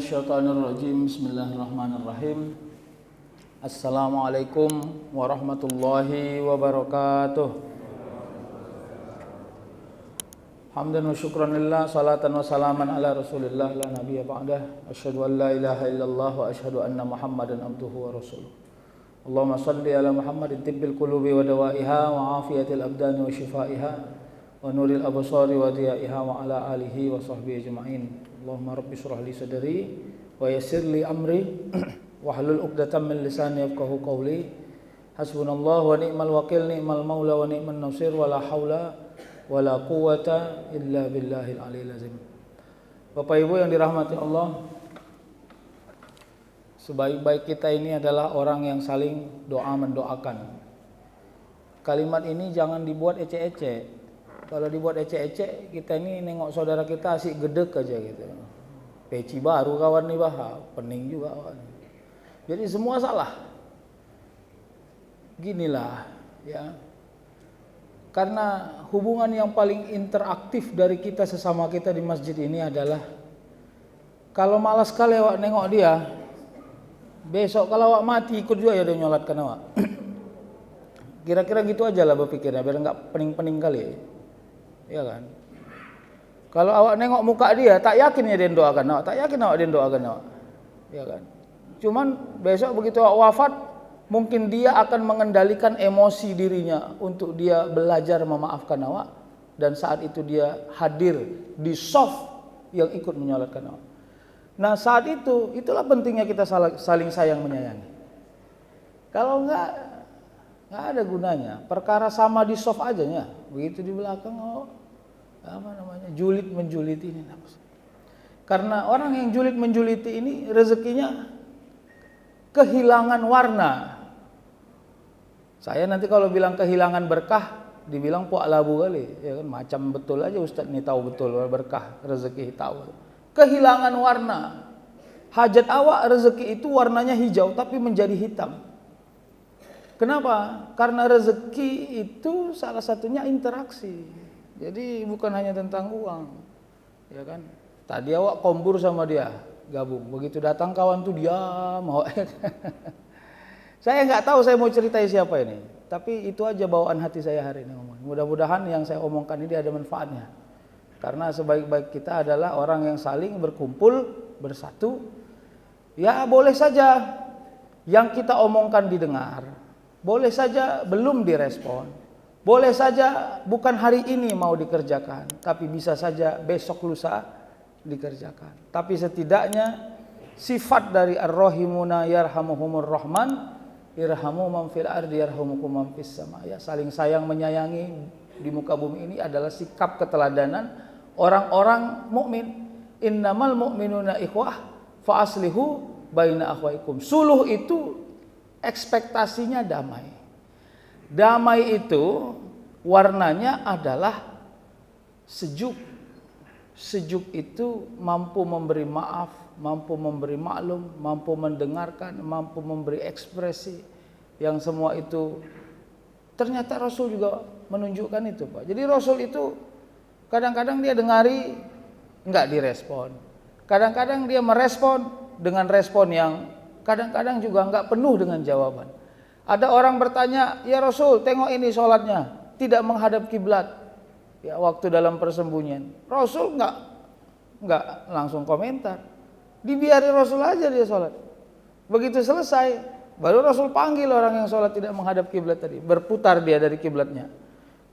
minasyaitonirrajim. Bismillahirrahmanirrahim. Assalamualaikum warahmatullahi wabarakatuh. Hamdan wa syukran lillah, salatan wa salaman ala Rasulillah la nabiyya ba'dah. Asyhadu an la ilaha illallah wa asyhadu anna Muhammadan abduhu wa rasuluh. Allahumma shalli ala Muhammadin tibbil qulubi wa dawaiha wa afiyatil abdani wa shifaiha wa nuril absari wa diyaiha wa ala alihi wa sahbihi ajma'in. Allahumma rabbi shrah li sadri wa yassir li amri wahlul 'uqdatam min lisani yafqahu qawli. Hasbunallahu wa ni'mal wakil, ni'mal maula wa ni'man nasir, wa la haula wa la quwwata illa billahil aliyil azim. Bapak Ibu yang dirahmati Allah, sebaik-baik kita ini adalah orang yang saling doa mendoakan. Kalimat ini jangan dibuat ecek-ecek. Kalau dibuat ecek-ecek, kita ini nengok saudara kita asik gedek aja gitu. Peci baru kawan nih bah, pening juga kawan. Jadi semua salah. Ginilah ya. Karena hubungan yang paling interaktif dari kita sesama kita di masjid ini adalah kalau malas sekali awak nengok dia, besok kalau awak mati ikut juga ya dia nyolatkan awak. Kira-kira gitu aja lah berpikirnya biar enggak pening-pening kali. Ya kan? Kalau awak nengok muka dia, tak yakin ya dia doakan awak, tak yakin awak dia doakan awak. Ya kan? Cuman besok begitu awak wafat, mungkin dia akan mengendalikan emosi dirinya untuk dia belajar memaafkan awak, dan saat itu dia hadir di soft yang ikut menyolatkan awak. Nah, saat itu, itulah pentingnya kita saling sayang menyayangi. Kalau enggak ada gunanya. Perkara sama di soft aja ya. Begitu di belakang julid menjuliti ini. Karena orang yang julid menjuliti ini rezekinya kehilangan warna. Saya nanti kalau bilang kehilangan berkah, dibilang puak labu kali, ya kan? Macam betul aja Ustaz ini tahu betul berkah rezeki tahu. Kehilangan warna. Hajat awak rezeki itu warnanya hijau tapi menjadi hitam. Kenapa? Karena rezeki itu salah satunya interaksi. Jadi bukan hanya tentang uang, ya kan? Tadi awak kombur sama dia, gabung. Begitu datang kawan tuh diam. Saya nggak tahu saya mau ceritai siapa ini, tapi itu aja bawaan hati saya hari ini. Mudah-mudahan yang saya omongkan ini ada manfaatnya. Karena sebaik-baik kita adalah orang yang saling berkumpul, bersatu. Ya boleh saja yang kita omongkan didengar. Boleh saja belum direspon. Boleh saja bukan hari ini mau dikerjakan, tapi bisa saja besok lusa dikerjakan. Tapi setidaknya sifat dari ar-rahimuna yarhamuhumur rahman, irhamu man fil ardi yarhamukum man fis sama. Ya, saling sayang menyayangi di muka bumi ini adalah sikap keteladanan orang-orang mukmin. Innamal mu'minuna ikhwah fa aslihu baina akhwaikum. Suluh itu ekspektasinya damai. Damai itu warnanya adalah sejuk. Sejuk itu mampu memberi maaf, mampu memberi maklum, mampu mendengarkan, mampu memberi ekspresi. Yang semua itu ternyata Rasul juga menunjukkan itu, Pak. Jadi Rasul itu kadang-kadang dia dengari enggak direspon. Kadang-kadang dia merespon dengan respon yang kadang-kadang juga enggak penuh dengan jawaban. Ada orang bertanya, "Ya Rasul, tengok ini sholatnya, tidak menghadap kiblat." Ya, waktu dalam persembunyian. Rasul enggak langsung komentar. Dibiarin Rasul aja dia sholat. Begitu selesai, baru Rasul panggil orang yang sholat tidak menghadap kiblat tadi. Berputar dia dari kiblatnya.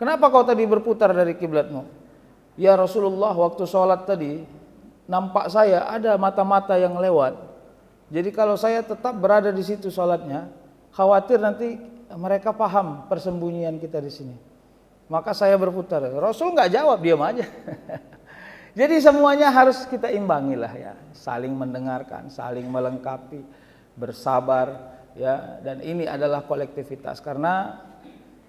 "Kenapa kau tadi berputar dari kiblatmu?" "Ya Rasulullah, waktu sholat tadi, nampak saya ada mata-mata yang lewat. Jadi kalau saya tetap berada di situ sholatnya, khawatir nanti mereka paham persembunyian kita di sini. Maka saya berputar." Rasul nggak jawab, diam aja. Jadi semuanya harus kita imbangi lah ya, saling mendengarkan, saling melengkapi, bersabar ya. Dan ini adalah kolektivitas karena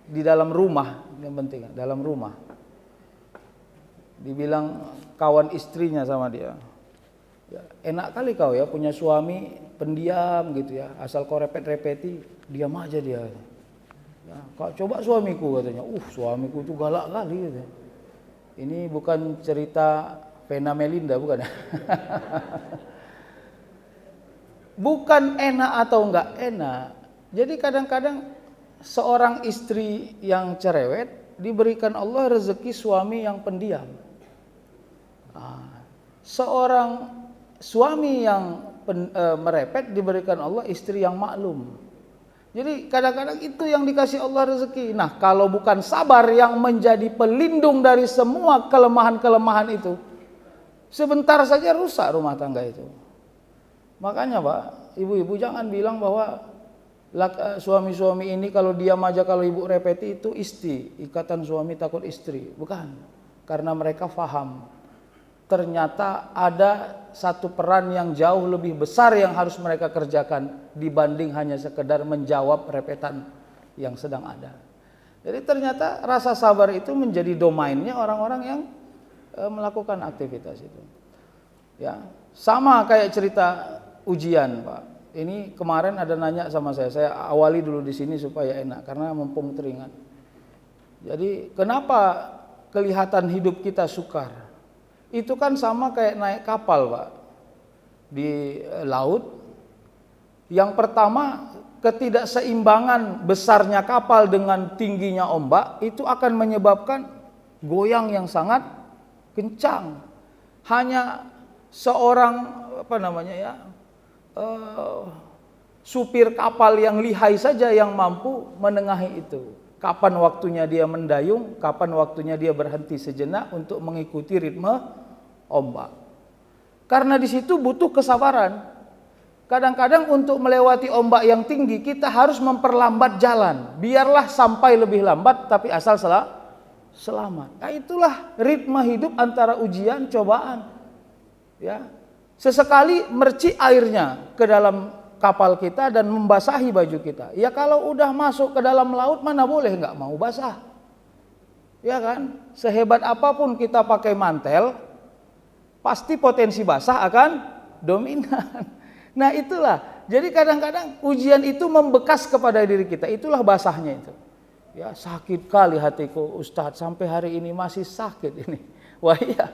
di dalam rumah yang penting, dalam rumah. Dibilang kawan istrinya sama dia. Ya, enak kali kau ya punya suami pendiam gitu ya, asal kau repet-repeti diam aja dia. Ya, kau coba suamiku katanya, suamiku itu galak kali gitu. Ini bukan cerita Vena Melinda bukan? bukan enak atau enggak enak. Jadi kadang-kadang seorang istri yang cerewet diberikan Allah rezeki suami yang pendiam. Seorang suami yang merepet diberikan Allah istri yang maklum. Jadi kadang-kadang itu yang dikasih Allah rezeki. Nah, kalau bukan sabar yang menjadi pelindung dari semua kelemahan-kelemahan itu, sebentar saja rusak rumah tangga itu. Makanya Pak, ibu-ibu jangan bilang bahwa suami-suami ini kalau diam aja kalau ibu repeti itu ikatan suami takut istri. Bukan, karena mereka faham ternyata ada satu peran yang jauh lebih besar yang harus mereka kerjakan dibanding hanya sekedar menjawab repetan yang sedang ada. Jadi ternyata rasa sabar itu menjadi domainnya orang-orang yang melakukan aktivitas itu. Ya, sama kayak cerita ujian, Pak. Ini kemarin ada nanya sama saya awali dulu di sini supaya enak karena mumpung teringat. Jadi kenapa kelihatan hidup kita sukar? Itu kan sama kayak naik kapal, Pak, di laut. Yang pertama, ketidakseimbangan besarnya kapal dengan tingginya ombak itu akan menyebabkan goyang yang sangat kencang. Hanya seorang supir kapal yang lihai saja yang mampu menengahi itu. Kapan waktunya dia mendayung, kapan waktunya dia berhenti sejenak untuk mengikuti ritme ombak. Karena di situ butuh kesabaran. Kadang-kadang untuk melewati ombak yang tinggi kita harus memperlambat jalan. Biarlah sampai lebih lambat tapi asal selamat. Nah, itulah ritme hidup antara ujian, cobaan. Ya. Sesekali mercik airnya ke dalam kapal kita dan membasahi baju kita. Ya kalau udah masuk ke dalam laut mana boleh nggak mau basah. Ya kan? Sehebat apapun kita pakai mantel, pasti potensi basah akan dominan. Nah itulah. Jadi kadang-kadang ujian itu membekas kepada diri kita. Itulah basahnya itu. Ya sakit kali hatiku Ustadz, sampai hari ini masih sakit ini. Wah iya.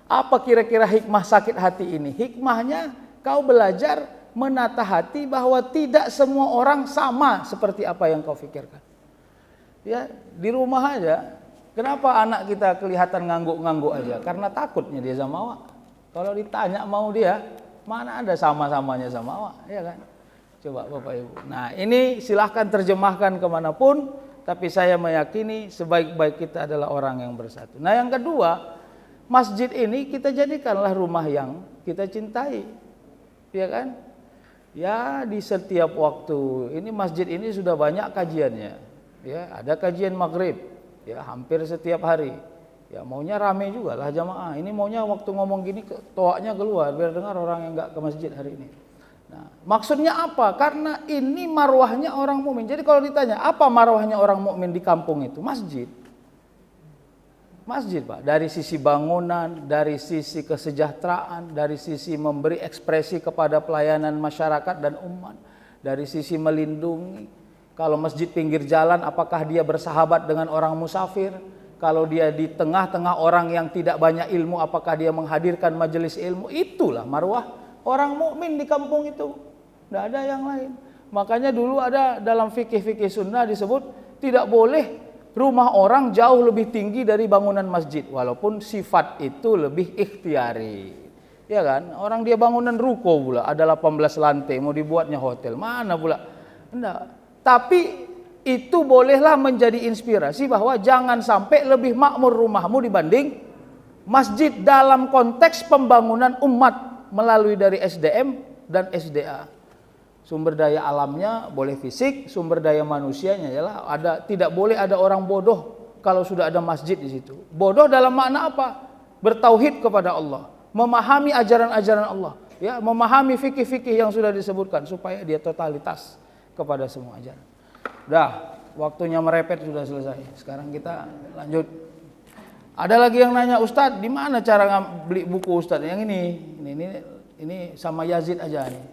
Apa kira-kira hikmah sakit hati ini? Hikmahnya kau belajar menata hati bahwa tidak semua orang sama seperti apa yang kau pikirkan. Ya di rumah aja. Kenapa anak kita kelihatan ngangguk-ngangguk aja? Karena takutnya dia sama awak. Kalau ditanya mau dia, mana ada sama-samanya sama awak, ya kan? Coba Bapak Ibu. Nah ini silahkan terjemahkan kemanapun, tapi saya meyakini sebaik-baik kita adalah orang yang bersatu. Nah yang kedua, masjid ini kita jadikanlah rumah yang kita cintai, ya kan? Ya di setiap waktu, ini masjid ini sudah banyak kajiannya, ya ada kajian maghrib, ya hampir setiap hari. Ya maunya rame juga lah jamaah. Ini maunya waktu ngomong gini toaknya keluar biar dengar orang yang enggak ke masjid hari ini. Nah, maksudnya apa? Karena ini marwahnya orang mukmin. Jadi kalau ditanya apa marwahnya orang mukmin di kampung itu? Masjid. Masjid, Pak. Dari sisi bangunan, dari sisi kesejahteraan, dari sisi memberi ekspresi kepada pelayanan masyarakat dan umat, dari sisi melindungi. Kalau masjid pinggir jalan, apakah dia bersahabat dengan orang musafir? Kalau dia di tengah-tengah orang yang tidak banyak ilmu, apakah dia menghadirkan majelis ilmu? Itulah marwah orang mukmin di kampung itu. Tidak ada yang lain. Makanya dulu ada dalam fikih-fikih sunnah disebut tidak boleh rumah orang jauh lebih tinggi dari bangunan masjid, walaupun sifat itu lebih ikhtiari. Ya kan? Orang dia bangunan ruko pula, ada 18 lantai, mau dibuatnya hotel. Mana pula? Enggak. Tapi itu bolehlah menjadi inspirasi bahwa jangan sampai lebih makmur rumahmu dibanding masjid dalam konteks pembangunan umat melalui dari SDM dan SDA. Sumber daya alamnya boleh fisik, sumber daya manusianya ialah tidak boleh ada orang bodoh kalau sudah ada masjid di situ. Bodoh dalam makna apa? Bertauhid kepada Allah, memahami ajaran-ajaran Allah, ya, memahami fikih-fikih yang sudah disebutkan supaya dia totalitas kepada semua ajaran. Udah, waktunya merepet sudah selesai. Sekarang kita lanjut. Ada lagi yang nanya, Ustadz, di mana cara beli buku Ustadz? Yang ini sama Yazid aja nih.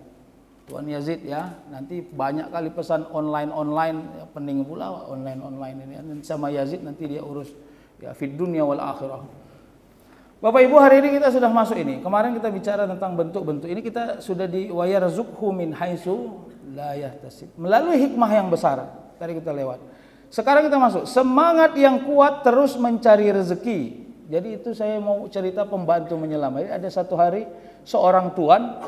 Tuan Yazid ya. Nanti banyak kali pesan online ya, pening pula online ini. Sama Yazid nanti dia urus ya fid dunya wal akhirah. Bapak Ibu, hari ini kita sudah masuk ini. Kemarin kita bicara tentang bentuk-bentuk. Ini kita sudah di wa yarzuqhu min haitsu la yahtasib. Melalui hikmah yang besar. Tadi kita lewat. Sekarang kita masuk. Semangat yang kuat terus mencari rezeki. Jadi itu saya mau cerita pembantu menyelam. Jadi ada satu hari seorang tuan,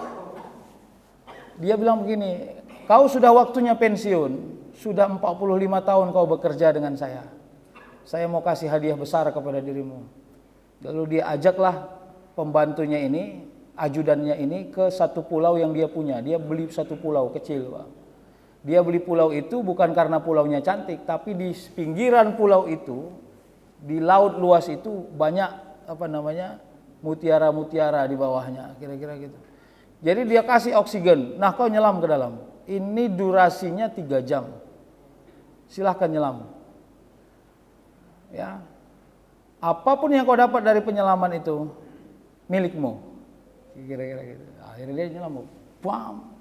dia bilang begini, kau sudah waktunya pensiun. Sudah 45 tahun kau bekerja dengan saya. Saya mau kasih hadiah besar kepada dirimu. Lalu dia ajaklah pembantunya ini, ajudannya ini ke satu pulau yang dia punya. Dia beli satu pulau kecil, Pak. Dia beli pulau itu bukan karena pulaunya cantik, tapi di pinggiran pulau itu, di laut luas itu banyak mutiara-mutiara di bawahnya, kira-kira gitu. Jadi dia kasih oksigen. Nah, kau nyelam ke dalam. Ini durasinya 3 jam. Silahkan nyelam. Ya. Apapun yang kau dapat dari penyelaman itu milikmu. Kira-kira gitu. Akhirnya dia nyelam. Bam.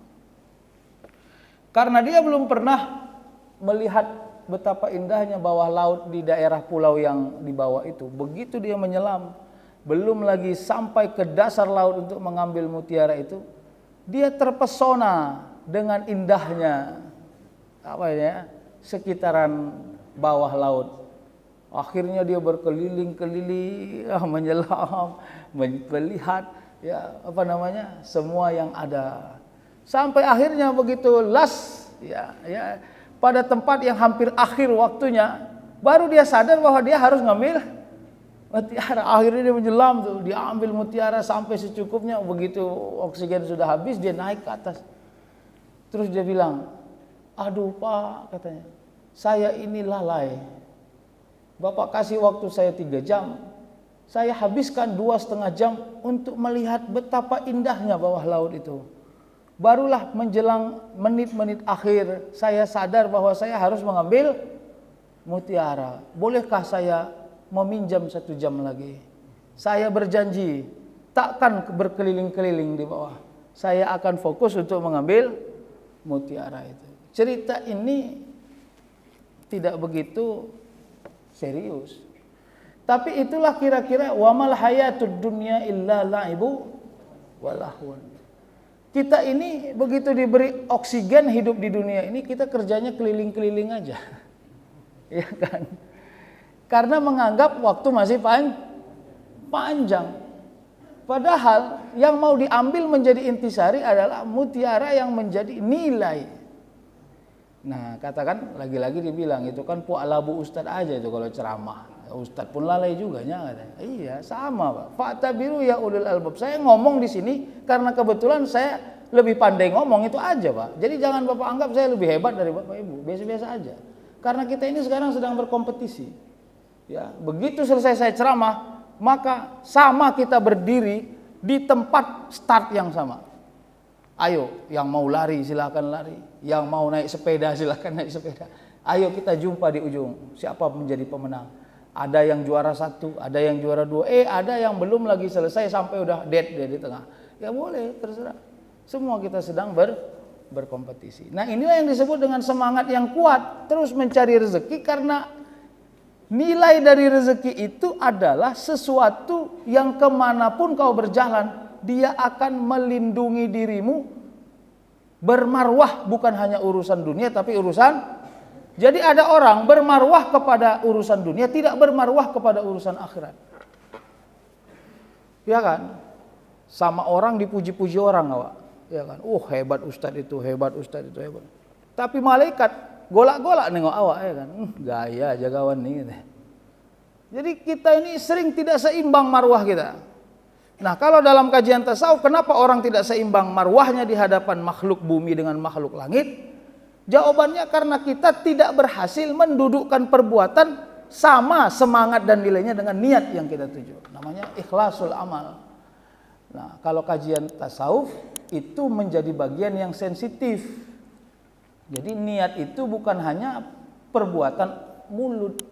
Karena dia belum pernah melihat betapa indahnya bawah laut di daerah pulau yang di bawah itu. Begitu dia menyelam, belum lagi sampai ke dasar laut untuk mengambil mutiara itu, dia terpesona dengan indahnya sekitaran bawah laut. Akhirnya dia berkeliling-keliling menyelam, melihat semua yang ada. Sampai akhirnya begitu pada tempat yang hampir akhir waktunya, baru dia sadar bahwa dia harus ngambil mutiara. Akhirnya dia menyelam tuh, dia ambil mutiara sampai secukupnya. Begitu oksigen sudah habis, dia naik ke atas. Terus dia bilang, "Aduh Pak," katanya, "saya ini lalai. Bapak kasih waktu saya 3 jam. Saya habiskan 2,5 jam untuk melihat betapa indahnya bawah laut itu. Barulah menjelang menit-menit akhir saya sadar bahwa saya harus mengambil mutiara. Bolehkah saya meminjam 1 jam lagi? Saya berjanji takkan berkeliling-keliling di bawah. Saya akan fokus untuk mengambil mutiara itu." Cerita ini tidak begitu serius. Tapi itulah kira-kira wamal hayatud dunya illa la'ibu walahun. Kita ini begitu diberi oksigen hidup di dunia ini, kita kerjanya keliling-keliling aja. Ya kan? Karena menganggap waktu masih panjang. Padahal yang mau diambil menjadi intisari adalah mutiara yang menjadi nilai. Nah, katakan lagi-lagi dibilang itu kan pu'alabu ustad aja itu kalau ceramah. Ustad pun lalai juga katanya. Iya, sama, Pak. Fa'tabiru ya ulul albab. Saya ngomong di sini karena kebetulan saya lebih pandai ngomong itu aja, Pak. Jadi jangan Bapak anggap saya lebih hebat dari Bapak Ibu. Biasa-biasa aja. Karena kita ini sekarang sedang berkompetisi. Ya, begitu selesai saya ceramah, maka sama kita berdiri di tempat start yang sama. Ayo, yang mau lari silakan lari, yang mau naik sepeda silakan naik sepeda. Ayo kita jumpa di ujung. Siapa menjadi pemenang? Ada yang juara 1, ada yang juara 2, ada yang belum lagi selesai sampai udah dead di tengah. Ya boleh, terserah. Semua kita sedang berkompetisi. Nah, inilah yang disebut dengan semangat yang kuat, terus mencari rezeki, karena nilai dari rezeki itu adalah sesuatu yang kemanapun kau berjalan, dia akan melindungi dirimu, bermarwah, bukan hanya urusan dunia tapi urusan. Jadi ada orang bermarwah kepada urusan dunia, tidak bermarwah kepada urusan akhirat. Ya kan? Sama orang dipuji-puji orang, Pak. Ya kan? Hebat ustadz itu, hebat ustadz itu, hebat. Tapi malaikat golak-golak nengok awak, ya kan? Gaya jagawan nih. Jadi kita ini sering tidak seimbang marwah kita. Nah, kalau dalam kajian tasawuf, kenapa orang tidak seimbang marwahnya di hadapan makhluk bumi dengan makhluk langit? Jawabannya karena kita tidak berhasil mendudukkan perbuatan sama semangat dan nilainya dengan niat yang kita tuju. Namanya ikhlasul amal. Nah, kalau kajian tasawuf itu menjadi bagian yang sensitif. Jadi niat itu bukan hanya perbuatan mulut,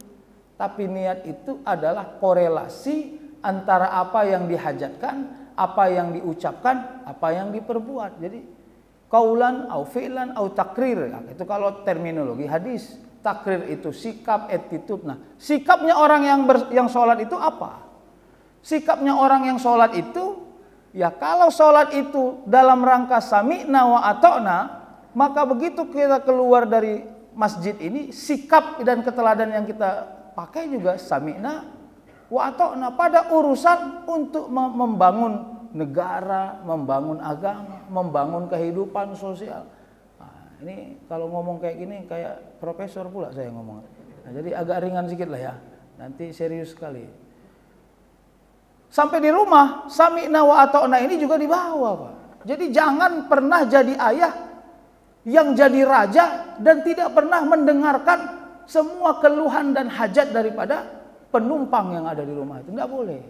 tapi niat itu adalah korelasi antara apa yang dihajatkan, apa yang diucapkan, apa yang diperbuat. Jadi kaulan au fi'lan au takrir. Nah, itu kalau terminologi hadis. Takrir itu sikap, attitude. Nah, sikapnya orang yang sholat itu apa? Sikapnya orang yang sholat itu, ya kalau sholat itu dalam rangka sami'na wa ata'na, maka begitu kita keluar dari masjid ini, sikap dan keteladan yang kita pakai juga sami'na wa ata'na pada urusan untuk membangun negara, membangun agama, membangun kehidupan sosial. Nah, ini kalau ngomong kayak gini kayak profesor pula saya ngomong. Nah, jadi agak ringan sedikit lah ya. Nanti serius sekali. Sampai di rumah, sami'na wa ata'na ini juga dibawa, Pak. Jadi jangan pernah jadi ayah yang jadi raja dan tidak pernah mendengarkan semua keluhan dan hajat daripada penumpang yang ada di rumah itu. Tidak boleh.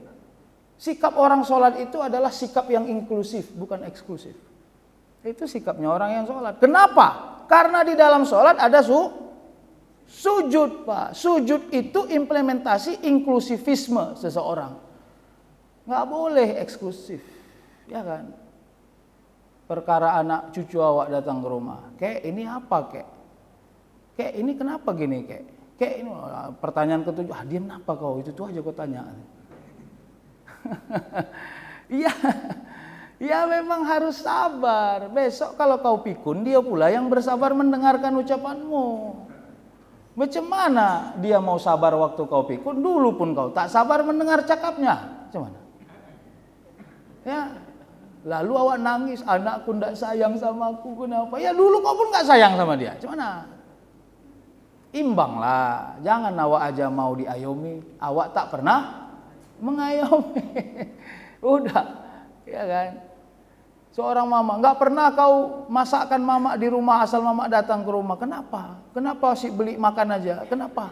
Sikap orang sholat itu adalah sikap yang inklusif, bukan eksklusif. Itu sikapnya orang yang sholat. Kenapa? Karena di dalam sholat ada sujud, Pak. Sujud itu implementasi inklusivisme seseorang. Nggak boleh eksklusif, ya kan? Perkara anak cucu awak datang ke rumah, kek ini apa kek? Kek ini kenapa gini kek? Kek ini pertanyaan ketujuh, diam kenapa kau? Itu tuh aja kau tanya. Iya, ya memang harus sabar. Besok kalau kau pikun, dia pula yang bersabar mendengarkan ucapanmu. Macam mana dia mau sabar waktu kau pikun? Dulu pun kau tak sabar mendengar cakapnya. Macam mana? Ya, lalu awak nangis, anakku ndak sayang sama aku, kenapa? Ya dulu kau pun nggak sayang sama dia, gimana? Imbang lah, jangan awak aja mau diayomi, awak tak pernah mengayomi. Udah, ya kan? Seorang mama, nggak pernah kau masakkan mama di rumah asal mama datang ke rumah, kenapa? Kenapa sih beli makan aja? Kenapa?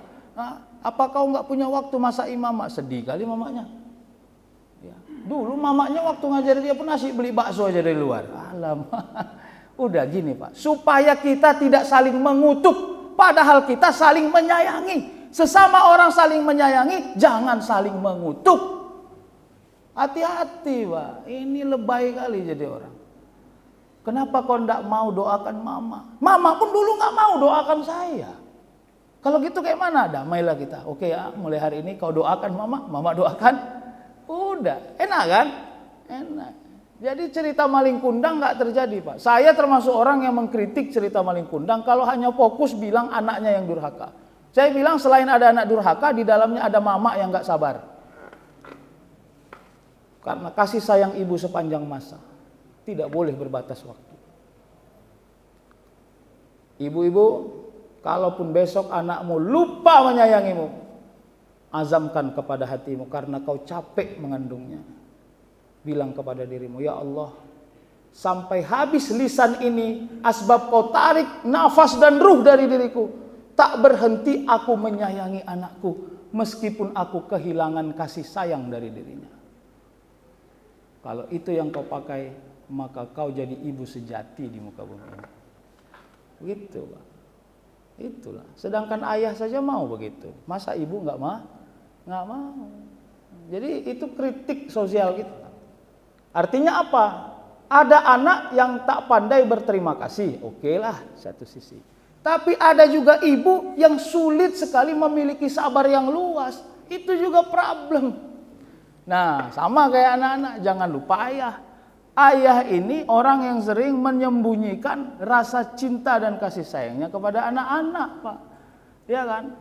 Apa kau nggak punya waktu masaki mama? Sedih kali mamanya. Ya. Dulu mamanya waktu ngajarin dia pun nasi beli bakso aja dari luar. Alamak. Udah gini Pak, supaya kita tidak saling mengutuk, padahal kita saling menyayangi. Sesama orang saling menyayangi, jangan saling mengutuk. Hati-hati Pak, ini lebay kali jadi orang. Kenapa kau tidak mau doakan mama? Mama pun dulu nggak mau doakan saya. Kalau gitu kayak mana? Damailah kita. Oke ya, mulai hari ini kau doakan mama, mama doakan. Udah, enak kan? Enak. Jadi cerita maling kundang nggak terjadi Pak. Saya termasuk orang yang mengkritik cerita maling kundang kalau hanya fokus bilang anaknya yang durhaka. Saya bilang selain ada anak durhaka, di dalamnya ada mama yang nggak sabar. Karena kasih sayang ibu sepanjang masa tidak boleh berbatas waktu. Ibu-ibu, kalaupun besok anakmu lupa menyayangimu, azamkan kepada hatimu karena kau capek mengandungnya. Bilang kepada dirimu, ya Allah, sampai habis lisan ini, asbab kau tarik nafas dan ruh dari diriku, tak berhenti aku menyayangi anakku, meskipun aku kehilangan kasih sayang dari dirinya. Kalau itu yang kau pakai, maka kau jadi ibu sejati di muka bumi ini. Begitu Pak. Itulah. Sedangkan ayah saja mau begitu. Masa ibu nggak mau? Nggak mau. Jadi itu kritik sosial kita. Artinya apa? Ada anak yang tak pandai berterima kasih. Oke lah, satu sisi. Tapi ada juga ibu yang sulit sekali memiliki sabar yang luas. Itu juga problem. Nah, sama kayak anak-anak. Jangan lupa ayah. Ayah ini orang yang sering menyembunyikan rasa cinta dan kasih sayangnya kepada anak-anak, Pak. Ya kan?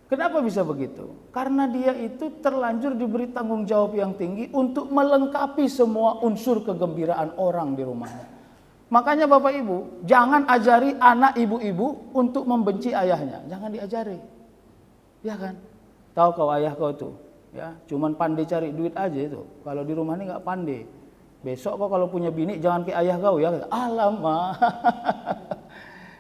Kenapa bisa begitu? Karena dia itu terlanjur diberi tanggung jawab yang tinggi untuk melengkapi semua unsur kegembiraan orang di rumahnya. Makanya Bapak Ibu, jangan ajari anak ibu-ibu untuk membenci ayahnya. Jangan diajari. Ya kan? Tahu kau ayah kau tuh, ya, cuman pandai cari duit aja itu. Kalau di rumah ini nggak pandai. Besok kau kalau punya bini jangan kayak ayah kau ya. Alamak.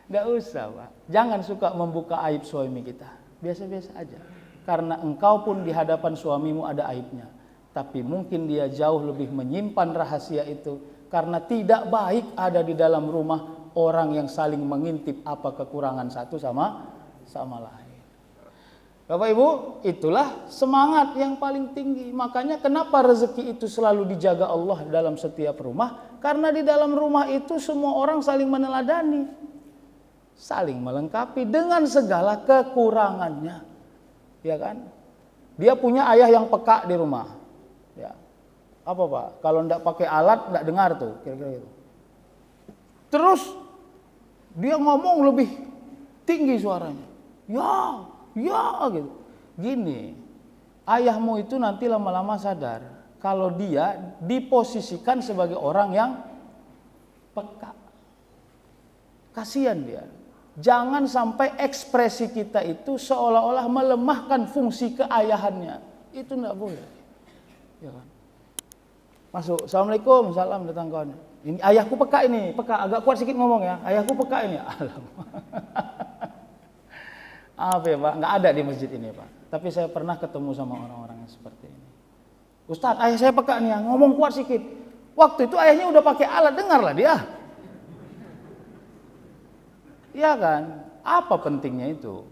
Nggak usah, Pak. Jangan suka membuka aib suami kita. Biasa-biasa aja. Karena engkau pun di hadapan suamimu ada aibnya. Tapi mungkin dia jauh lebih menyimpan rahasia itu. Karena tidak baik ada di dalam rumah orang yang saling mengintip apa kekurangan satu sama lain. Bapak Ibu, itulah semangat yang paling tinggi. Makanya kenapa rezeki itu selalu dijaga Allah dalam setiap rumah? Karena di dalam rumah itu semua orang saling meneladani, saling melengkapi dengan segala kekurangannya. Ya kan? Dia punya ayah yang peka di rumah. Ya. Apa Pak? Kalau enggak pakai alat enggak dengar tuh, kira-kira gitu. Terus dia ngomong lebih tinggi suaranya. Ya gitu. Gini, ayahmu itu nanti lama-lama sadar kalau dia diposisikan sebagai orang yang peka. Kasihan dia. Jangan sampai ekspresi kita itu seolah-olah melemahkan fungsi keayahannya. Itu enggak boleh. Ya kan? Masuk. Assalamualaikum, salam datang kawannya. Ini ayahku peka ini, peka. Agak kuat sedikit ngomong ya. Ayahku peka ini. Alamak. Apa ya Pak? Enggak ada di masjid ini Pak. Tapi saya pernah ketemu sama orang-orang yang seperti ini. Ustadz, ayah saya peka nih, ngomong kuat sedikit. Waktu itu ayahnya udah pakai alat, dengarlah dia. Iya kan? Apa pentingnya itu?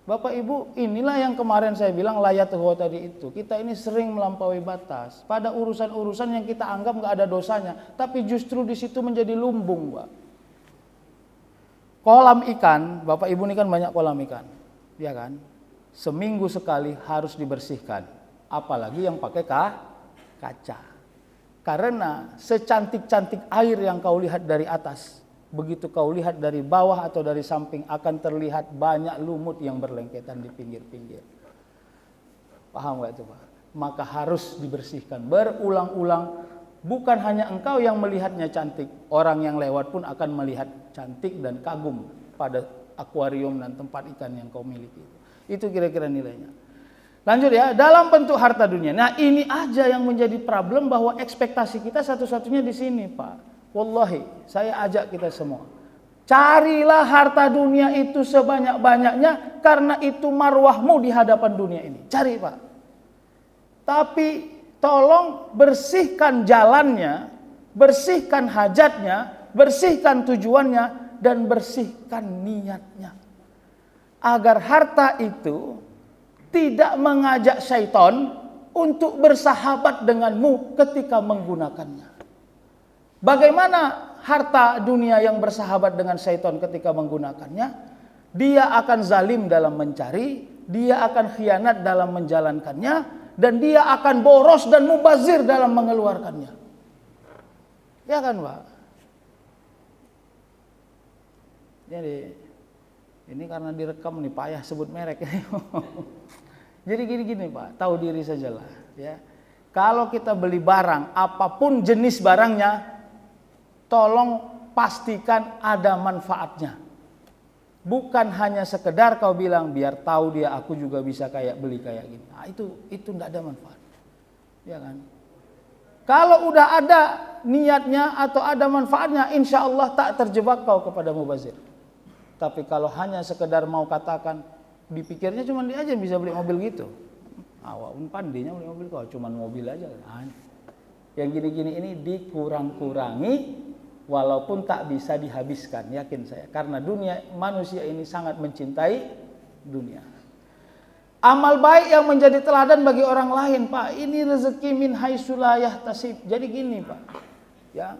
Bapak Ibu, inilah yang kemarin saya bilang layatuhu tadi itu. Kita ini sering melampaui batas. Pada urusan-urusan yang kita anggap nggak ada dosanya, tapi justru di situ menjadi lumbung, Pak. Kolam ikan, Bapak Ibu ini kan banyak kolam ikan, ya kan? Seminggu sekali harus dibersihkan. Apalagi yang pakai kaca. Karena secantik-cantik air yang kau lihat dari atas, begitu kau lihat dari bawah atau dari samping akan terlihat banyak lumut yang berlengketan di pinggir-pinggir. Paham gak itu Pak? Maka harus dibersihkan berulang-ulang. Bukan hanya engkau yang melihatnya cantik, orang yang lewat pun akan melihat cantik dan kagum pada akuarium dan tempat ikan yang kau miliki. Itu kira-kira nilainya. Lanjut ya, dalam bentuk harta dunia. Nah ini aja yang menjadi problem, bahwa ekspektasi kita satu-satunya di sini Pak. Wallahi, saya ajak kita semua. Carilah harta dunia itu sebanyak-banyaknya, karena itu marwahmu di hadapan dunia ini. Cari Pak. Tapi tolong bersihkan jalannya, bersihkan hajatnya, bersihkan tujuannya, dan bersihkan niatnya. Agar harta itu tidak mengajak syaitan untuk bersahabat denganmu ketika menggunakannya. Bagaimana harta dunia yang bersahabat dengan syaitan ketika menggunakannya? Dia akan zalim dalam mencari, dia akan khianat dalam menjalankannya, dan dia akan boros dan mubazir dalam mengeluarkannya. Ya kan Pak? Jadi ini karena direkam nih, payah sebut merek. Jadi gini Pak, tahu diri sajalah ya. Kalau kita beli barang, apapun jenis barangnya, tolong pastikan ada manfaatnya. Bukan hanya sekedar kau bilang biar tahu dia, aku juga bisa kayak beli kayak gini. Nah, itu enggak ada manfaat. Ya kan? Kalau udah ada niatnya atau ada manfaatnya, insya Allah tak terjebak kau kepada mubazir. Tapi kalau hanya sekedar mau katakan, dipikirnya cuma dia aja yang bisa beli mobil gitu. Awak pun pandinya beli mobil, kau cuma mobil aja. Nah, yang gini-gini ini dikurang-kurangi. Walaupun tak bisa dihabiskan, yakin saya. Karena dunia, manusia ini sangat mencintai dunia. Amal baik yang menjadi teladan bagi orang lain, Pak. Ini rezeki min haitsu la yahtasib. Jadi gini, Pak. Ya.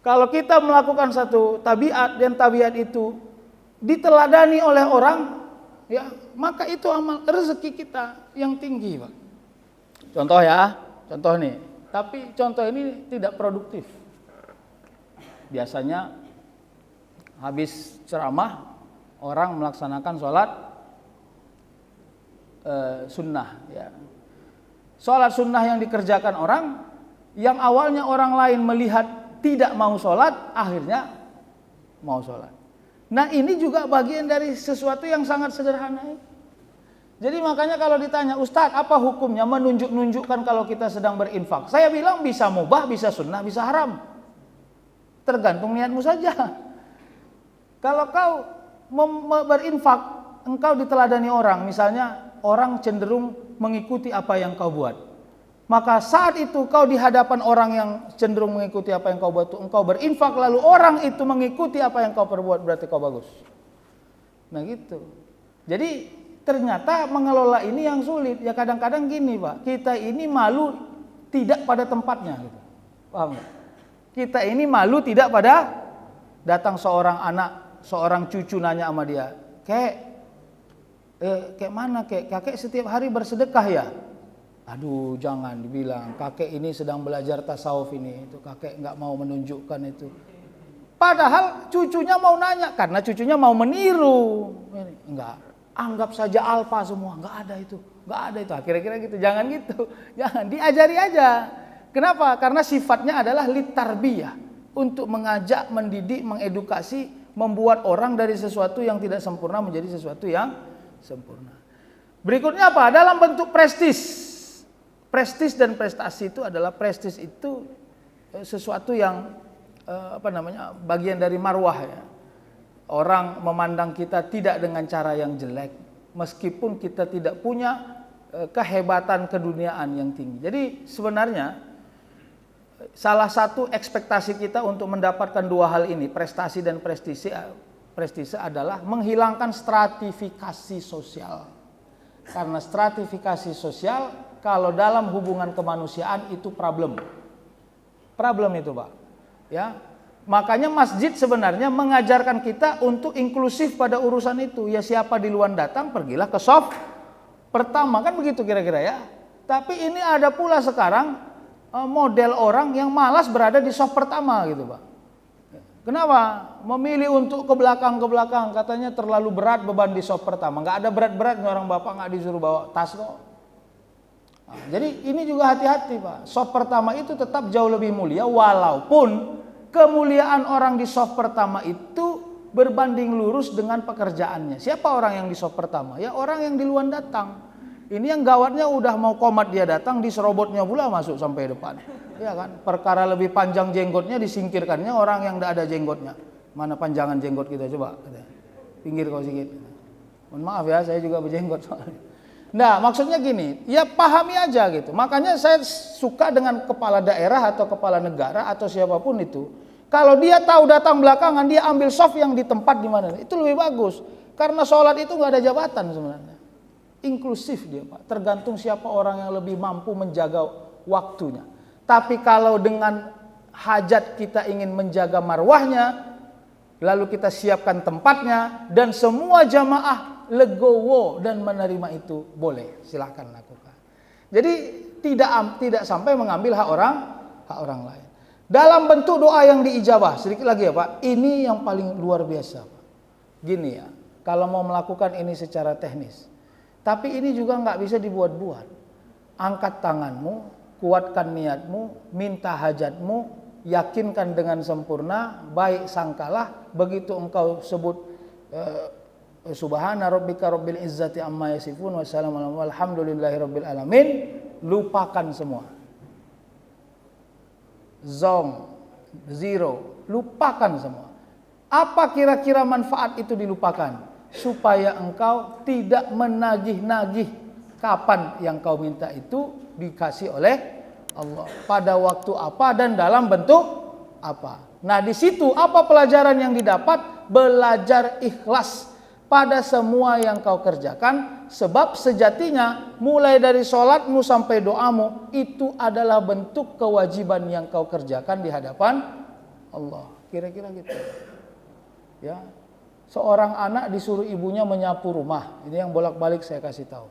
Kalau kita melakukan satu tabiat dan tabiat itu diteladani oleh orang, ya, maka itu amal rezeki kita yang tinggi, Pak. Contoh ya, contoh nih. Tapi contoh ini tidak produktif. Biasanya habis ceramah orang melaksanakan sholat sunnah ya. Sholat sunnah yang dikerjakan orang, yang awalnya orang lain melihat tidak mau sholat, akhirnya mau sholat. Nah ini juga bagian dari sesuatu yang sangat sederhana. Jadi makanya kalau ditanya, Ustadz apa hukumnya menunjuk-nunjukkan kalau kita sedang berinfak? Saya bilang bisa mubah, bisa sunnah, bisa haram. Tergantung niatmu saja. Kalau kau berinfak, engkau diteladani orang, misalnya orang cenderung mengikuti apa yang kau buat. Maka saat itu kau di hadapan orang yang cenderung mengikuti apa yang kau buat, engkau berinfak lalu orang itu mengikuti apa yang kau perbuat, berarti kau bagus. Nah gitu. Jadi ternyata mengelola ini yang sulit. Ya kadang-kadang gini Pak, kita ini malu tidak pada tempatnya. Gitu. Paham gak? Kita ini malu tidak pada datang seorang anak, seorang cucu nanya sama dia, "Kek, Kayak mana kakek setiap hari bersedekah ya? Aduh, jangan dibilang kakek ini sedang belajar tasawuf ini. Itu kakek nggak mau menunjukkan itu. Padahal cucunya mau nanya karena cucunya mau meniru. Enggak, anggap saja alfa semua, enggak ada itu. Kira-kira gitu. Jangan gitu. Jangan, diajari aja. Kenapa? Karena sifatnya adalah litarbiyah, untuk mengajak, mendidik, mengedukasi, membuat orang dari sesuatu yang tidak sempurna menjadi sesuatu yang sempurna. Berikutnya apa? Dalam bentuk prestis. Prestis dan prestasi itu adalah, prestis itu sesuatu yang bagian dari marwah ya. Orang memandang kita tidak dengan cara yang jelek, meskipun kita tidak punya kehebatan keduniaan yang tinggi. Jadi sebenarnya salah satu ekspektasi kita untuk mendapatkan dua hal ini, prestasi dan prestise adalah menghilangkan stratifikasi sosial. Karena stratifikasi sosial kalau dalam hubungan kemanusiaan itu problem itu Pak. Ya, makanya masjid sebenarnya mengajarkan kita untuk inklusif pada urusan itu. Ya, siapa duluan datang pergilah ke shaf pertama, kan begitu kira-kira ya. Tapi ini ada pula sekarang model orang yang malas berada di shaf pertama gitu Pak. Kenapa? Memilih untuk ke belakang, katanya terlalu berat beban di shaf pertama. Nggak ada berat-beratnya, orang bapak nggak disuruh bawa tas kok. Nah, jadi ini juga hati-hati Pak. Shaf pertama itu tetap jauh lebih mulia, walaupun kemuliaan orang di shaf pertama itu berbanding lurus dengan pekerjaannya. Siapa orang yang di shaf pertama? Ya orang yang duluan datang. Ini yang gawatnya udah mau komat dia datang, diserobotnya pula masuk sampai depan. Ya kan? Perkara lebih panjang jenggotnya disingkirkannya orang yang tidak ada jenggotnya. Mana panjangan jenggot kita coba? Pinggir kau sedikit. Mohon maaf ya, saya juga berjenggot soalnya. Nah, maksudnya gini, ya pahami aja gitu. Makanya saya suka dengan kepala daerah atau kepala negara atau siapapun itu. Kalau dia tahu datang belakangan, dia ambil shaf yang di tempat di mana. Itu lebih bagus. Karena sholat itu nggak ada jabatan sebenarnya. Inklusif dia Pak. Tergantung siapa orang yang lebih mampu menjaga waktunya. Tapi kalau dengan hajat kita ingin menjaga marwahnya, lalu kita siapkan tempatnya, dan semua jamaah legowo dan menerima itu, boleh, silahkan lakukan. Jadi tidak sampai mengambil hak orang lain. Dalam bentuk doa yang diijabah, sedikit lagi ya Pak, ini yang paling luar biasa Pak. Gini ya, kalau mau melakukan ini secara teknis, tapi ini juga nggak bisa dibuat-buat. Angkat tanganmu, kuatkan niatmu, minta hajatmu, yakinkan dengan sempurna, baik sangkalah. Begitu engkau sebut subhana rabbika rabbil izzati amma yasifun wassalamu alhamdulillahi rabbil alamin, lupakan semua. Zero, lupakan semua. Apa kira-kira manfaat itu dilupakan? Supaya engkau tidak menagih-nagih kapan yang kau minta itu dikasih oleh Allah, pada waktu apa dan dalam bentuk apa. Nah, di situ apa pelajaran yang didapat? Belajar ikhlas pada semua yang kau kerjakan, sebab sejatinya mulai dari sholatmu sampai doamu itu adalah bentuk kewajiban yang kau kerjakan di hadapan Allah. Kira-kira gitu. Ya. Seorang anak disuruh ibunya menyapu rumah. Ini yang bolak-balik saya kasih tahu.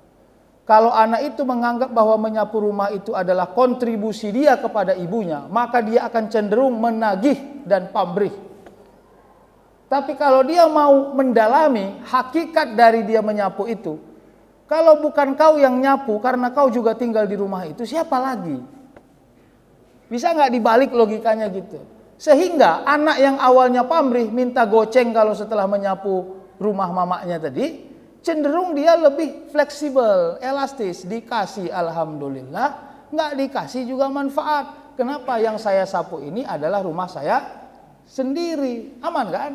Kalau anak itu menganggap bahwa menyapu rumah itu adalah kontribusi dia kepada ibunya, maka dia akan cenderung menagih dan pamrih. Tapi kalau dia mau mendalami hakikat dari dia menyapu itu, kalau bukan kau yang nyapu karena kau juga tinggal di rumah itu, siapa lagi? Bisa nggak dibalik logikanya gitu? Sehingga anak yang awalnya pamrih minta goceng kalau setelah menyapu rumah mamanya tadi, cenderung dia lebih fleksibel, elastis. Dikasih alhamdulillah, nggak dikasih juga manfaat. Kenapa? Yang saya sapu ini adalah rumah saya sendiri. Aman kan?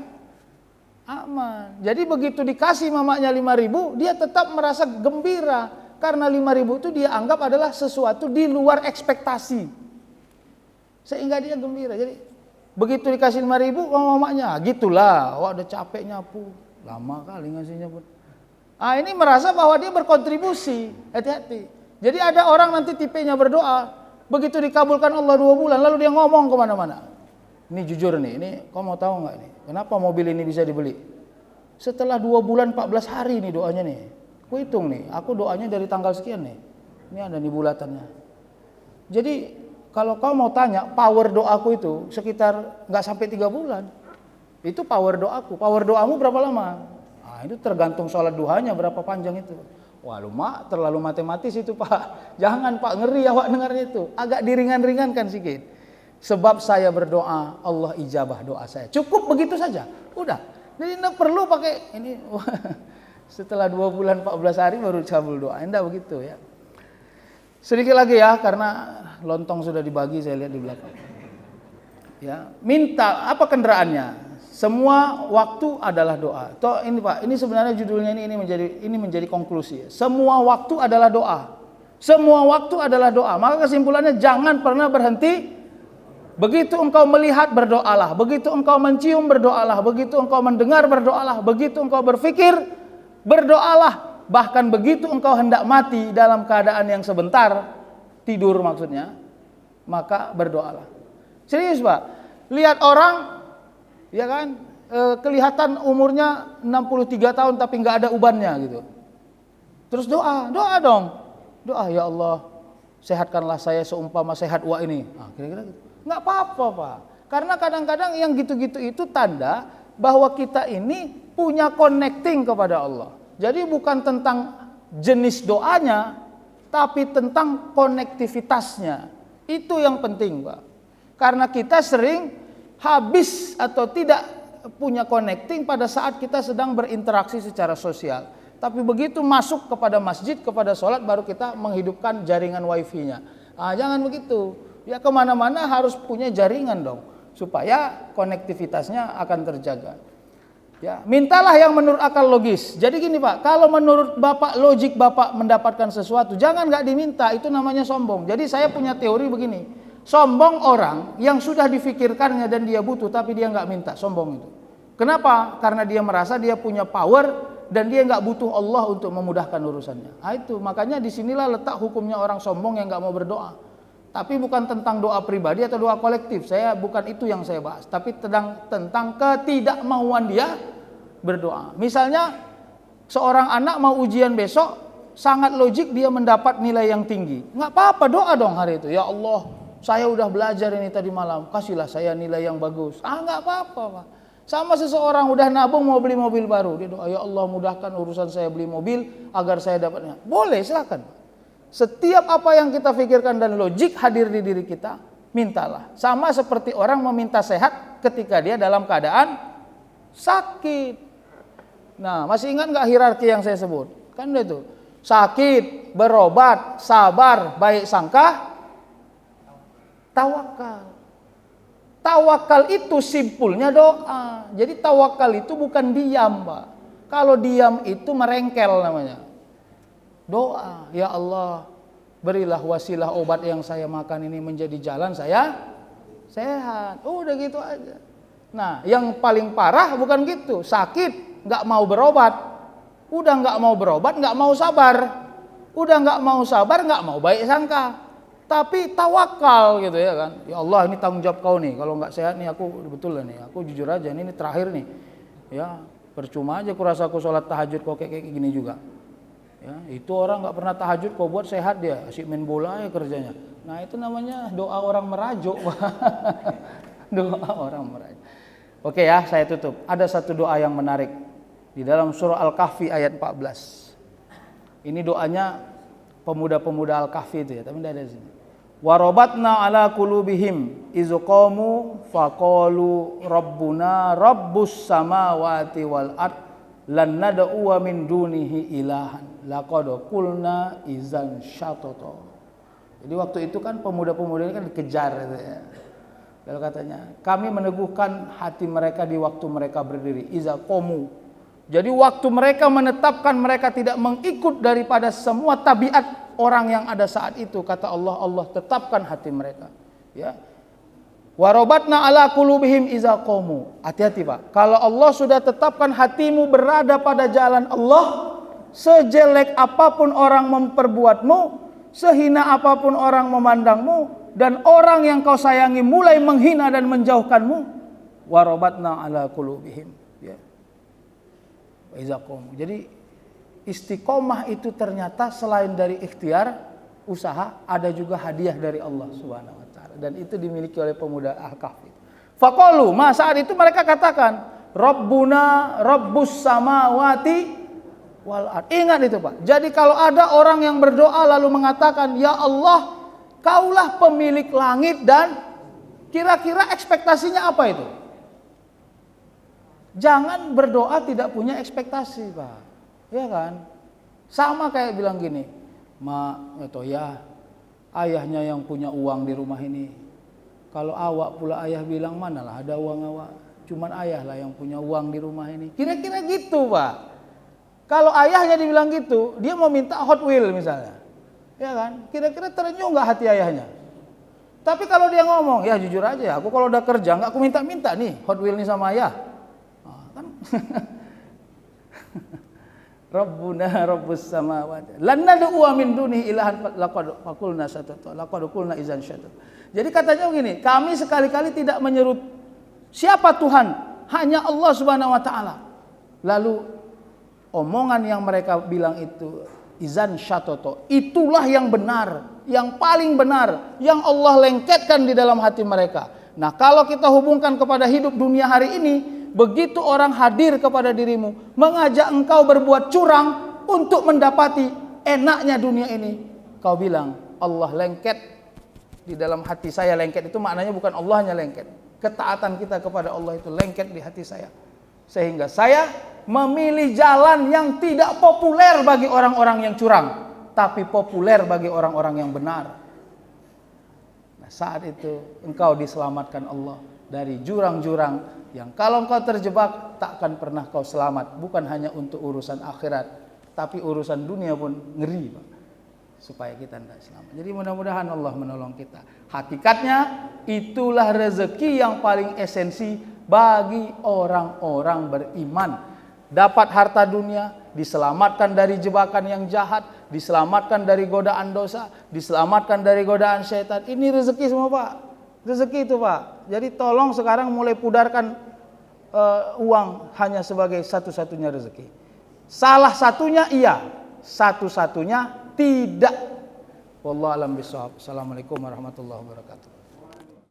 Aman. Jadi begitu dikasih mamanya 5.000, dia tetap merasa gembira. Karena 5.000 itu dia anggap adalah sesuatu di luar ekspektasi. Sehingga dia gembira. Jadi begitu dikasih 5.000 sama mamanya, gitulah, wah udah capek nyapu, lama kali ngasihnya pun. Ini merasa bahwa dia berkontribusi. Hati-hati. Jadi ada orang nanti tipenya berdoa, begitu dikabulkan Allah 2 bulan, lalu dia ngomong kemana-mana. Ini jujur nih, ini kau mau tahu nggak nih, kenapa mobil ini bisa dibeli? Setelah 2 bulan 14 hari nih doanya nih, Aku hitung nih, aku doanya dari tanggal sekian nih. Ini ada nih bulatannya. Jadi kalau kau mau tanya power doaku itu sekitar nggak sampai 3 bulan. Itu power doaku. Power doamu berapa lama? Nah, itu tergantung sholat duhanya berapa panjang itu. Wah, mak terlalu matematis itu Pak. Jangan Pak, ngeri awak dengarnya itu. Agak diringan-ringankan sedikit. Sebab saya berdoa, Allah ijabah doa saya. Cukup begitu saja. Udah. Jadi tidak perlu pakai ini. Setelah 2 bulan 14 hari baru cabul doa. Tidak begitu ya. Sedikit lagi ya, karena lontong sudah dibagi saya lihat di belakang. Ya, minta apa kendaraannya? Semua waktu adalah doa. Toh ini Pak, ini sebenarnya judulnya ini menjadi konklusi. Semua waktu adalah doa. Semua waktu adalah doa. Maka kesimpulannya jangan pernah berhenti. Begitu engkau melihat berdoalah, begitu engkau mencium berdoalah, begitu engkau mendengar berdoalah, begitu engkau berpikir berdoalah. Bahkan begitu engkau hendak mati dalam keadaan yang sebentar, tidur maksudnya, maka berdoalah. Serius Pak, lihat orang, ya kan, kelihatan umurnya 63 tahun tapi nggak ada ubannya gitu. Terus doa dong, doa ya Allah, sehatkanlah saya seumpama sehat Wak ini. Nah, kira-kira gitu. Nggak apa-apa Pak, karena kadang-kadang yang gitu-gitu itu tanda bahwa kita ini punya connecting kepada Allah. Jadi bukan tentang jenis doanya, tapi tentang konektivitasnya. Itu yang penting Pak. Karena kita sering habis atau tidak punya connecting pada saat kita sedang berinteraksi secara sosial. Tapi begitu masuk kepada masjid, kepada sholat, baru kita menghidupkan jaringan wifi-nya. Nah, jangan begitu. Ya kemana-mana harus punya jaringan dong, supaya konektivitasnya akan terjaga. Ya, mintalah yang menurut akal logis. Jadi gini Pak, kalau menurut Bapak logik Bapak mendapatkan sesuatu, jangan nggak diminta, itu namanya sombong. Jadi saya punya teori begini, sombong orang yang sudah difikirkannya dan dia butuh, tapi dia nggak minta, sombong itu. Kenapa? Karena dia merasa dia punya power dan dia nggak butuh Allah untuk memudahkan urusannya. Nah, itu makanya disinilah letak hukumnya orang sombong yang nggak mau berdoa. Tapi bukan tentang doa pribadi atau doa kolektif. Saya bukan itu yang saya bahas. Tapi tentang ketidakmauan dia berdoa. Misalnya seorang anak mau ujian besok, sangat logik dia mendapat nilai yang tinggi. Nggak apa-apa, doa dong hari itu. Ya Allah, saya udah belajar ini tadi malam, kasihlah saya nilai yang bagus. Nggak apa-apa Pak. Sama seseorang udah nabung mau beli mobil baru, dia doa, ya Allah mudahkan urusan saya beli mobil agar saya dapatnya. Boleh, silakan. Setiap apa yang kita pikirkan dan logik hadir di diri kita, mintalah. Sama seperti orang meminta sehat ketika dia dalam keadaan sakit. Nah, masih ingat nggak hierarki yang saya sebut? Kan itu sakit, berobat, sabar, baik sangka, tawakal. Tawakal itu simpulnya doa. Jadi tawakal itu bukan diam Pak. Kalau diam itu merengkel namanya. Doa, ya Allah, berilah wasilah obat yang saya makan ini menjadi jalan saya sehat. Udah gitu aja. Nah, yang paling parah bukan gitu, sakit, nggak mau berobat. Udah nggak mau berobat, nggak mau sabar. Udah nggak mau sabar, nggak mau baik sangka. Tapi tawakal gitu ya kan. Ya Allah, ini tanggung jawab kau nih. Kalau nggak sehat nih aku betul lah nih. Aku jujur aja, ini terakhir nih. Ya, percuma aja kurasa aku sholat tahajud kok kayak gini juga. Ya, itu orang nggak pernah tahajud kau buat sehat dia, asyik main bola ya kerjanya. Nah, itu namanya doa orang merajuk. Doa orang merajuk. Oke ya, saya tutup. Ada satu doa yang menarik di dalam surah Al-Kahfi ayat 14. Ini doanya pemuda-pemuda Al-Kahfi itu ya, tapi tidak ada di sini. Warobatna ala qulubihim izqamu faqalu rabbuna rabbus samawati wal ard lan nad'u min dunihi ilahan laqad qulna izan syatata. Jadi waktu itu kan pemuda-pemuda ini kan dikejar gitu ya. Lalu katanya, kami meneguhkan hati mereka di waktu mereka berdiri, iza qamu. Jadi waktu mereka menetapkan mereka tidak mengikut daripada semua tabiat orang yang ada saat itu, kata Allah, Allah tetapkan hati mereka. Ya. Warobatna ala qulubihim iza qamu. Hati-hati Pak. Kalau Allah sudah tetapkan hatimu berada pada jalan Allah, sejelek apapun orang memperbuatmu, sehina apapun orang memandangmu, dan orang yang kau sayangi mulai menghina dan menjauhkanmu, warobatna ala qulubihim. Ya. Iza qamu. Jadi istiqomah itu ternyata selain dari ikhtiar, usaha, ada juga hadiah dari Allah Subhanahu wa taala, dan itu dimiliki oleh pemuda Al-Kahfi. Faqalu, saat itu mereka katakan, Rabbuna Rabbus samawati wal ard. Ingat itu, Pak. Jadi kalau ada orang yang berdoa lalu mengatakan, ya Allah, Kaulah pemilik langit, dan kira-kira ekspektasinya apa itu? Jangan berdoa tidak punya ekspektasi, Pak. Ya kan? Sama kayak bilang gini, atau ya, ayahnya yang punya uang di rumah ini. Kalau awak pula ayah bilang, manalah ada uang awak. Cuman ayah lah yang punya uang di rumah ini. Kira-kira gitu, Pak. Kalau ayahnya dibilang gitu, dia mau minta Hot Wheel misalnya. Ya kan? Kira-kira terenyuh nggak hati ayahnya? Tapi kalau dia ngomong, ya jujur aja, aku kalau udah kerja nggak aku minta-minta nih Hot Wheel nih sama ayah. Kan? Rabbuna Rabbus samawati lan nad'u min dunihi ilahan laqad qulna satata laqad qulna idzan syatata. Jadi katanya begini, kami sekali-kali tidak menyeru siapa Tuhan, hanya Allah Subhanahu wa taala. Lalu omongan yang mereka bilang itu idzan syatata, itulah yang benar, yang paling benar, yang Allah lengketkan di dalam hati mereka. Nah, kalau kita hubungkan kepada hidup dunia hari ini, begitu orang hadir kepada dirimu, mengajak engkau berbuat curang untuk mendapati enaknya dunia ini, kau bilang Allah lengket di dalam hati saya. Lengket itu maknanya bukan Allahnya lengket, ketaatan kita kepada Allah itu lengket di hati saya, sehingga saya memilih jalan yang tidak populer bagi orang-orang yang curang, tapi populer bagi orang-orang yang benar. Nah, saat itu engkau diselamatkan Allah dari jurang-jurang yang kalau engkau terjebak tak akan pernah kau selamat. Bukan hanya untuk urusan akhirat, tapi urusan dunia pun ngeri, Pak, supaya kita tidak selamat. Jadi mudah-mudahan Allah menolong kita. Hakikatnya itulah rezeki yang paling esensi bagi orang-orang beriman. Dapat harta dunia, diselamatkan dari jebakan yang jahat, diselamatkan dari godaan dosa, diselamatkan dari godaan syaitan. Ini rezeki semua, Pak. Rezeki itu, Pak. Jadi tolong sekarang mulai pudarkan uang hanya sebagai satu-satunya rezeki. Salah satunya iya, satu-satunya tidak. Wallahu a'lam bishawab. Assalamualaikum warahmatullahi wabarakatuh.